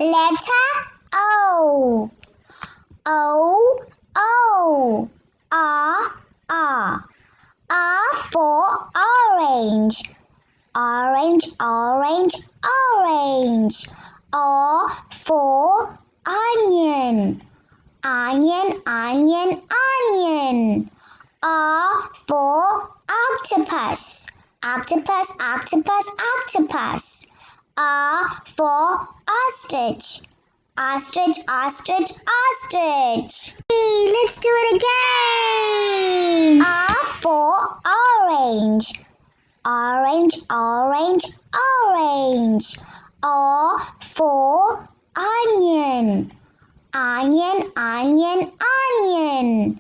Letter O. O, O. R. R for orange. Orange, orange, orange. O for onion. Onion, onion, onion. O for octopus. Octopus, octopus, octopus. O for ostrich. Ostrich, ostrich, ostrich. Hey, let's do it again. R for orange. Orange, orange, orange. O for onion. Onion, onion, onion.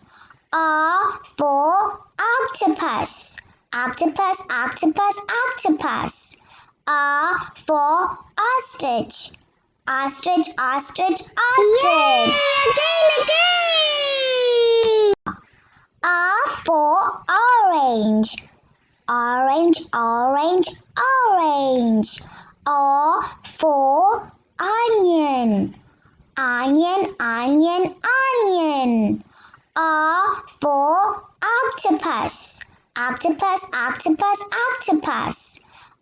O for octopus. Octopus, octopus, octopus. O for ostrich. Ostrich, ostrich, ostrich. Again. O for orange. Orange, orange, orange. O for onion. Onion, onion, onion. O for octopus. Octopus, octopus, octopus.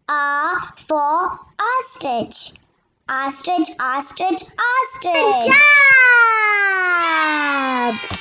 O for ostrich. Ostrich, ostrich, ostrich. Good job!